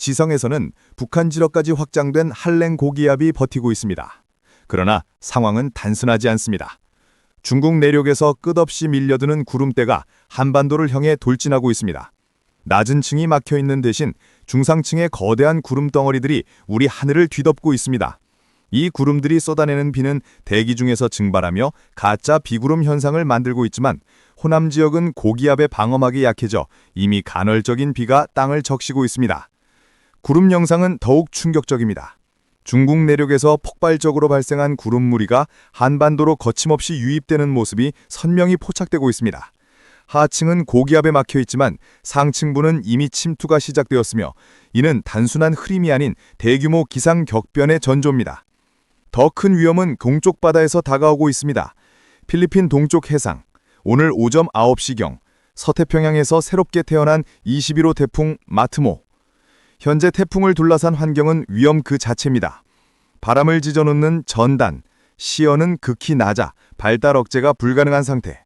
지성에서는 북한 지역까지 확장된 한랭 고기압이 버티고 있습니다. 그러나 상황은 단순하지 않습니다. 중국 내륙에서 끝없이 밀려드는 구름대가 한반도를 향해 돌진하고 있습니다. 낮은 층이 막혀있는 대신 중상층의 거대한 구름 덩어리들이 우리 하늘을 뒤덮고 있습니다. 이 구름들이 쏟아내는 비는 대기 중에서 증발하며 가짜 비구름 현상을 만들고 있지만 호남 지역은 고기압의 방어막이 약해져 이미 간헐적인 비가 땅을 적시고 있습니다. 구름 영상은 더욱 충격적입니다. 중국 내륙에서 폭발적으로 발생한 구름 무리가 한반도로 거침없이 유입되는 모습이 선명히 포착되고 있습니다. 하층은 고기압에 막혀 있지만 상층부는 이미 침투가 시작되었으며 이는 단순한 흐림이 아닌 대규모 기상 격변의 전조입니다. 더 큰 위험은 동쪽 바다에서 다가오고 있습니다. 필리핀 동쪽 해상, 오늘 오전 9시경 서태평양에서 새롭게 태어난 21호 태풍 마트모. 현재 태풍을 둘러싼 환경은 위험 그 자체입니다. 바람을 지져놓는 전단, 시연은 극히 낮아 발달 억제가 불가능한 상태.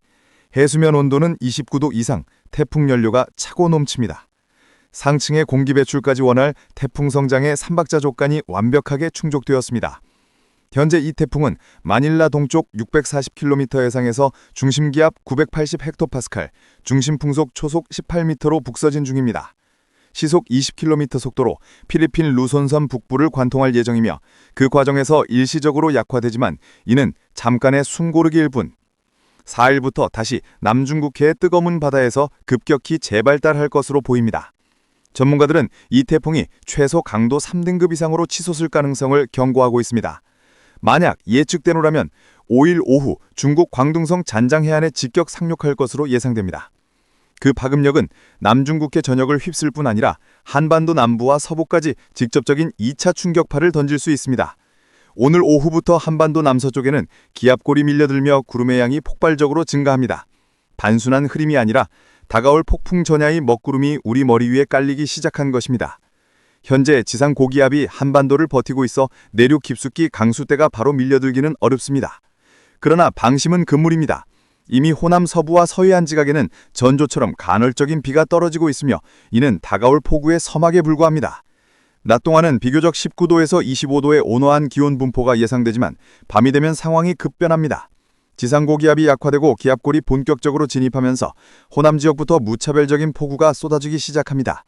해수면 온도는 29도 이상, 태풍 연료가 차고 넘칩니다. 상층의 공기 배출까지 원할 태풍 성장의 3박자 조건이 완벽하게 충족되었습니다. 현재 이 태풍은 마닐라 동쪽 640km 해상에서 중심기압 980헥토파스칼, 중심 풍속 초속 18m로 북서진 중입니다. 시속 20km 속도로 필리핀 루손섬 북부를 관통할 예정이며 그 과정에서 일시적으로 약화되지만 이는 잠깐의 숨고르기일 뿐. 4일부터 다시 남중국해의 뜨거운 바다에서 급격히 재발달할 것으로 보입니다. 전문가들은 이 태풍이 최소 강도 3등급 이상으로 치솟을 가능성을 경고하고 있습니다. 만약 예측대로라면 5일 오후 중국 광둥성 잔장 해안에 직격 상륙할 것으로 예상됩니다. 그 파급력은 남중국해 전역을 휩쓸 뿐 아니라 한반도 남부와 서부까지 직접적인 2차 충격파를 던질 수 있습니다. 오늘 오후부터 한반도 남서쪽에는 기압골이 밀려들며 구름의 양이 폭발적으로 증가합니다. 단순한 흐림이 아니라 다가올 폭풍 전야의 먹구름이 우리 머리 위에 깔리기 시작한 것입니다. 현재 지상 고기압이 한반도를 버티고 있어 내륙 깊숙이 강수대가 바로 밀려들기는 어렵습니다. 그러나 방심은 금물입니다. 이미 호남 서부와 서해안 지각에는 전조처럼 간헐적인 비가 떨어지고 있으며 이는 다가올 폭우의 서막에 불과합니다. 낮 동안은 비교적 19도에서 25도의 온화한 기온 분포가 예상되지만 밤이 되면 상황이 급변합니다. 지상 고기압이 약화되고 기압골이 본격적으로 진입하면서 호남 지역부터 무차별적인 폭우가 쏟아지기 시작합니다.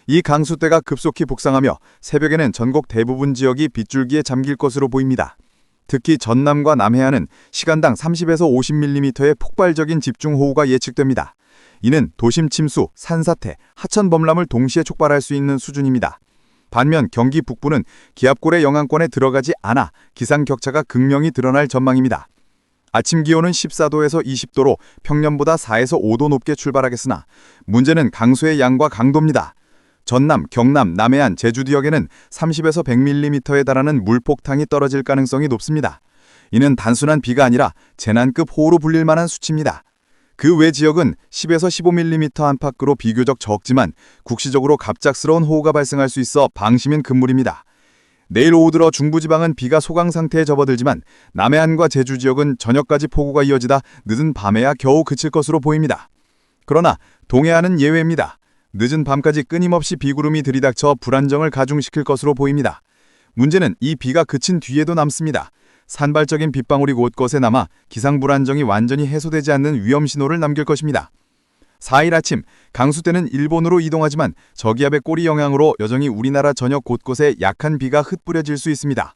이 강수대가 급속히 북상하며 새벽에는 전국 대부분 지역이 빗줄기에 잠길 것으로 보입니다. 특히 전남과 남해안은 시간당 30에서 50mm의 폭발적인 집중호우가 예측됩니다. 이는 도심 침수, 산사태, 하천 범람을 동시에 촉발할 수 있는 수준입니다. 반면 경기 북부는 기압골의 영향권에 들어가지 않아 기상 격차가 극명히 드러날 전망입니다. 아침 기온은 14도에서 20도로 평년보다 4에서 5도 높게 출발하겠으나 문제는 강수의 양과 강도입니다. 전남, 경남, 남해안, 제주 지역에는 30에서 100mm에 달하는 물폭탄이 떨어질 가능성이 높습니다. 이는 단순한 비가 아니라 재난급 호우로 불릴 만한 수치입니다. 그 외 지역은 10에서 15mm 안팎으로 비교적 적지만 국시적으로 갑작스러운 호우가 발생할 수 있어 방심은 금물입니다. 내일 오후 들어 중부지방은 비가 소강 상태에 접어들지만 남해안과 제주 지역은 저녁까지 폭우가 이어지다 늦은 밤에야 겨우 그칠 것으로 보입니다. 그러나 동해안은 예외입니다. 늦은 밤까지 끊임없이 비구름이 들이닥쳐 불안정을 가중시킬 것으로 보입니다. 문제는 이 비가 그친 뒤에도 남습니다. 산발적인 빗방울이 곳곳에 남아 기상 불안정이 완전히 해소되지 않는 위험 신호를 남길 것입니다. 4일 아침 강수대는 일본으로 이동하지만 저기압의 꼬리 영향으로 여전히 우리나라 전역 곳곳에 약한 비가 흩뿌려질 수 있습니다.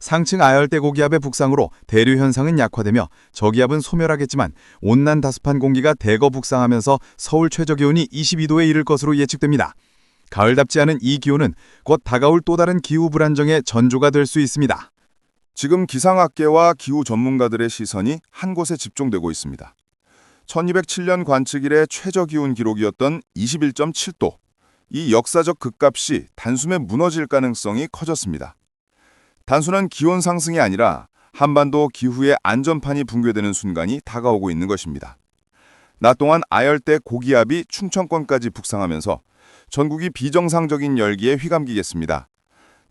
상층 아열대 고기압의 북상으로 대류 현상은 약화되며 저기압은 소멸하겠지만 온난 다습한 공기가 대거 북상하면서 서울 최저기온이 22도에 이를 것으로 예측됩니다. 가을답지 않은 이 기온은 곧 다가올 또 다른 기후 불안정의 전조가 될 수 있습니다. 지금 기상학계와 기후 전문가들의 시선이 한 곳에 집중되고 있습니다. 1207년 관측 이래 최저기온 기록이었던 21.7도. 이 역사적 극값이 단숨에 무너질 가능성이 커졌습니다. 단순한 기온 상승이 아니라 한반도 기후의 안전판이 붕괴되는 순간이 다가오고 있는 것입니다. 낮 동안 아열대 고기압이 충청권까지 북상하면서 전국이 비정상적인 열기에 휘감기겠습니다.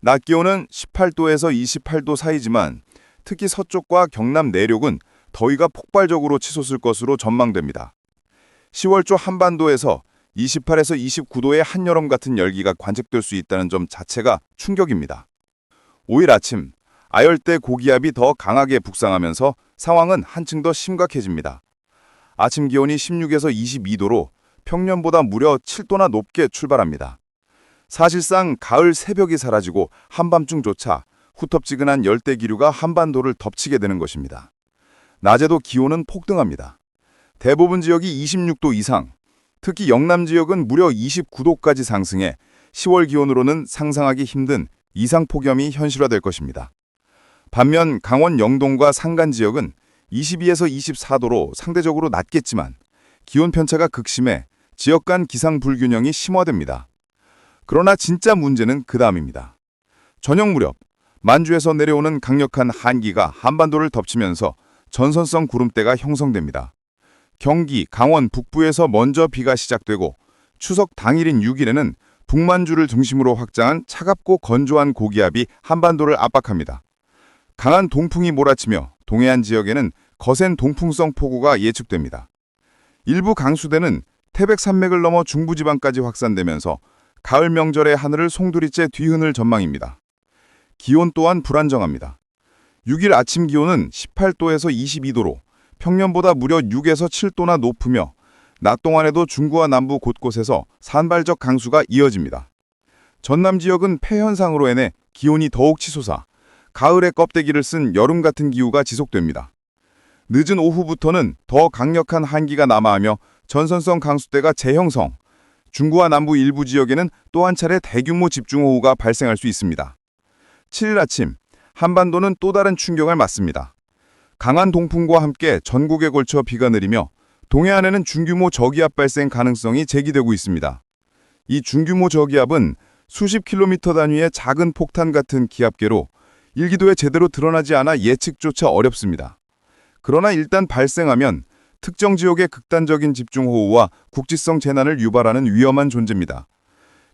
낮 기온은 18도에서 28도 사이지만 특히 서쪽과 경남 내륙은 더위가 폭발적으로 치솟을 것으로 전망됩니다. 10월 초 한반도에서 28에서 29도의 한여름 같은 열기가 관측될 수 있다는 점 자체가 충격입니다. 5일 아침, 아열대 고기압이 더 강하게 북상하면서 상황은 한층 더 심각해집니다. 아침 기온이 16에서 22도로 평년보다 무려 7도나 높게 출발합니다. 사실상 가을 새벽이 사라지고 한밤중조차 후텁지근한 열대 기류가 한반도를 덮치게 되는 것입니다. 낮에도 기온은 폭등합니다. 대부분 지역이 26도 이상, 특히 영남 지역은 무려 29도까지 상승해 10월 기온으로는 상상하기 힘든 이상폭염이 현실화될 것입니다. 반면 강원 영동과 산간 지역은 22에서 24도로 상대적으로 낮겠지만 기온 편차가 극심해 지역 간 기상 불균형이 심화됩니다. 그러나 진짜 문제는 그 다음입니다. 저녁 무렵 만주에서 내려오는 강력한 한기가 한반도를 덮치면서 전선성 구름대가 형성됩니다. 경기, 강원 북부에서 먼저 비가 시작되고 추석 당일인 6일에는 북만주를 중심으로 확장한 차갑고 건조한 고기압이 한반도를 압박합니다. 강한 동풍이 몰아치며 동해안 지역에는 거센 동풍성 폭우가 예측됩니다. 일부 강수대는 태백산맥을 넘어 중부지방까지 확산되면서 가을 명절의 하늘을 송두리째 뒤흔을 전망입니다. 기온 또한 불안정합니다. 6일 아침 기온은 18도에서 22도로 평년보다 무려 6에서 7도나 높으며 낮 동안에도 중구와 남부 곳곳에서 산발적 강수가 이어집니다. 전남 지역은 폐현상으로 인해 기온이 더욱 치솟아 가을의 껍데기를 쓴 여름 같은 기후가 지속됩니다. 늦은 오후부터는 더 강력한 한기가 남하하며 전선성 강수대가 재형성, 중구와 남부 일부 지역에는 또 한 차례 대규모 집중호우가 발생할 수 있습니다. 7일 아침, 한반도는 또 다른 충격을 맞습니다. 강한 동풍과 함께 전국에 걸쳐 비가 내리며 동해안에는 중규모 저기압 발생 가능성이 제기되고 있습니다. 이 중규모 저기압은 수십 킬로미터 단위의 작은 폭탄 같은 기압계로 일기도에 제대로 드러나지 않아 예측조차 어렵습니다. 그러나 일단 발생하면 특정 지역의 극단적인 집중호우와 국지성 재난을 유발하는 위험한 존재입니다.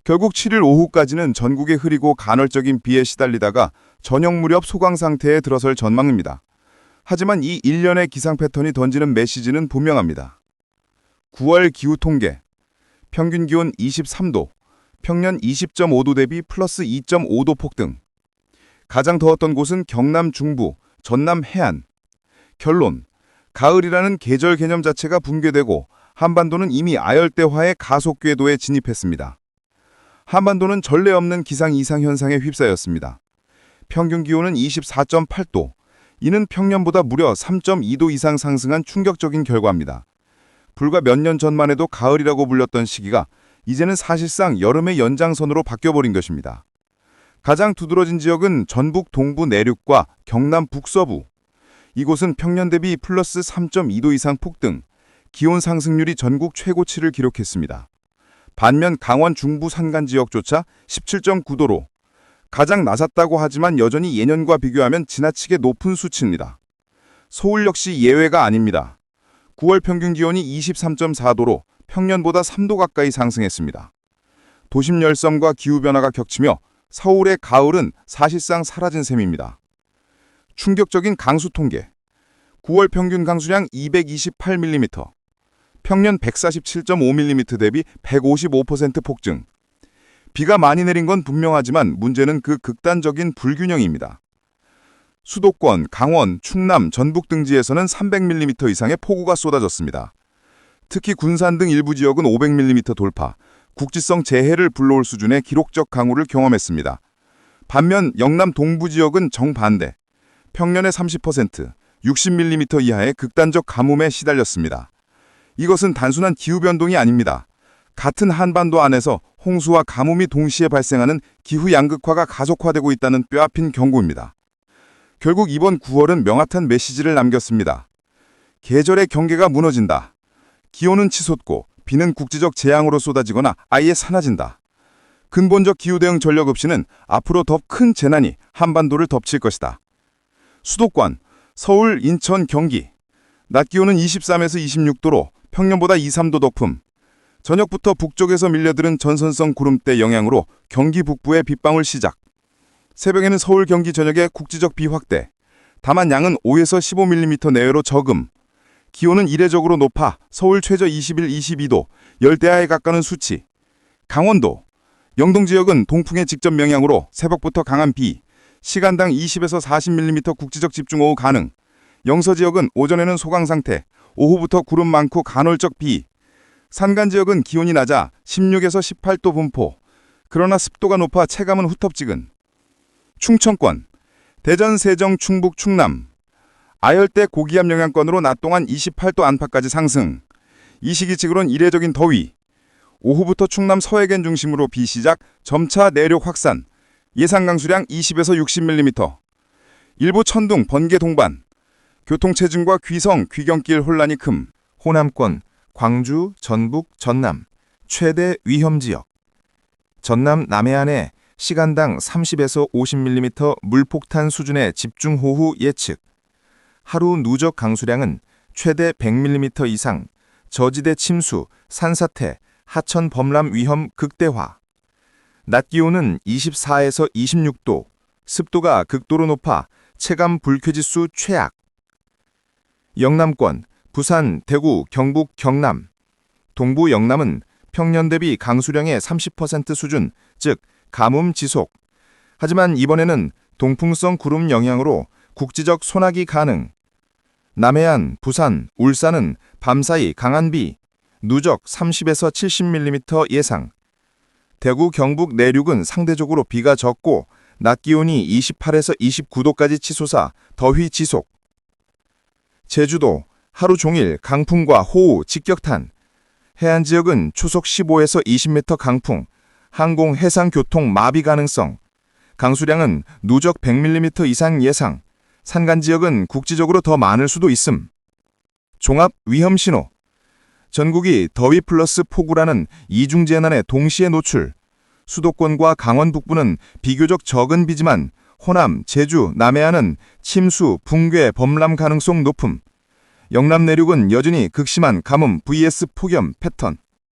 결국 7일 오후까지는 전국에 흐리고 간헐적인 비에 시달리다가 저녁 무렵 소강 상태에 들어설 전망입니다. 하지만 이 일련의 기상 패턴이 던지는 메시지는 분명합니다. 9월 기후 통계, 평균 기온 23도, 평년 20.5도 대비 플러스 2.5도 폭등. 가장 더웠던 곳은 경남 중부, 전남 해안. 결론, 가을이라는 계절 개념 자체가 붕괴되고 한반도는 이미 아열대화의 가속 궤도에 진입했습니다. 한반도는 전례 없는 기상 이상 현상에 휩싸였습니다. 평균 기온은 24.8도, 이는 평년보다 무려 3.2도 이상 상승한 충격적인 결과입니다. 불과 몇 년 전만 해도 가을이라고 불렸던 시기가 이제는 사실상 여름의 연장선으로 바뀌어버린 것입니다. 가장 두드러진 지역은 전북 동부 내륙과 경남 북서부. 이곳은 평년 대비 플러스 3.2도 이상 폭등, 기온 상승률이 전국 최고치를 기록했습니다. 반면 강원 중부 산간 지역조차 17.9도로 가장 낮았다고 하지만 여전히 예년과 비교하면 지나치게 높은 수치입니다. 서울 역시 예외가 아닙니다. 9월 평균 기온이 23.4도로 평년보다 3도 가까이 상승했습니다. 도심 열섬과 기후변화가 겹치며 서울의 가을은 사실상 사라진 셈입니다. 충격적인 강수 통계. 9월 평균 강수량 228mm, 평년 147.5mm 대비 155% 폭증. 비가 많이 내린 건 분명하지만 문제는 그 극단적인 불균형입니다. 수도권, 강원, 충남, 전북 등지에서는 300mm 이상의 폭우가 쏟아졌습니다. 특히 군산 등 일부 지역은 500mm 돌파, 국지성 재해를 불러올 수준의 기록적 강우를 경험했습니다. 반면 영남 동부 지역은 정반대, 평년의 30%, 60mm 이하의 극단적 가뭄에 시달렸습니다. 이것은 단순한 기후변동이 아닙니다. 같은 한반도 안에서 홍수와 가뭄이 동시에 발생하는 기후 양극화가 가속화되고 있다는 뼈아픈 경고입니다. 결국 이번 9월은 명확한 메시지를 남겼습니다. 계절의 경계가 무너진다. 기온은 치솟고 비는 국지적 재앙으로 쏟아지거나 아예 사라진다. 근본적 기후대응 전력 없이는 앞으로 더 큰 재난이 한반도를 덮칠 것이다. 수도권, 서울, 인천, 경기. 낮 기온은 23에서 26도로 평년보다 2, 3도 높음. 저녁부터 북쪽에서 밀려드는 전선성 구름대 영향으로 경기 북부의 빗방울 시작. 새벽에는 서울, 경기 전역에 국지적 비 확대. 다만 양은 5에서 15mm 내외로 적음. 기온은 이례적으로 높아 서울 최저 21, 22도, 열대야에 가까운 수치. 강원도, 영동 지역은 동풍의 직접 영향으로 새벽부터 강한 비, 시간당 20에서 40mm 국지적 집중호우 가능. 영서 지역은 오전에는 소강 상태, 오후부터 구름 많고 간헐적 비. 산간 지역은 기온이 낮아 16에서 18도 분포. 그러나 습도가 높아 체감은 후텁지근. 충청권, 대전, 세정, 충북, 충남. 아열대 고기압 영향권으로 낮 동안 28도 안팎까지 상승. 이 시기치고는 이례적인 더위. 오후부터 충남 서해권 중심으로 비 시작, 점차 내륙 확산. 예상 강수량 20에서 60mm. 일부 천둥, 번개 동반. 교통체증과 귀성, 귀경길 혼란이 큼. 호남권, 광주, 전북, 전남, 최대 위험지역. 전남 남해안에 시간당 30에서 50mm 물폭탄 수준의 집중호우 예측. 하루 누적 강수량은 최대 100mm 이상, 저지대 침수, 산사태, 하천 범람 위험 극대화. 낮 기온은 24에서 26도, 습도가 극도로 높아 체감 불쾌지수 최악. 영남권, 부산, 대구, 경북, 경남. 동부 영남은 평년 대비 강수량의 30% 수준, 즉 가뭄 지속. 하지만 이번에는 동풍성 구름 영향으로 국지적 소나기 가능. 남해안, 부산, 울산은 밤사이 강한 비, 누적 30에서 70mm 예상. 대구, 경북 내륙은 상대적으로 비가 적고 낮 기온이 28에서 29도까지 치솟아 더위 지속. 제주도, 하루 종일 강풍과 호우, 직격탄. 해안 지역은 초속 15에서 20m 강풍, 항공, 해상 교통 마비 가능성. 강수량은 누적 100mm 이상 예상. 산간 지역은 국지적으로 더 많을 수도 있음. 종합 위험 신호. 전국이 더위 플러스 폭우라는 이중 재난에 동시에 노출. 수도권과 강원 북부는 비교적 적은 비지만 호남, 제주, 남해안은 침수, 붕괴, 범람 가능성 높음. 영남 내륙은 여전히 극심한 가뭄 vs 폭염 패턴.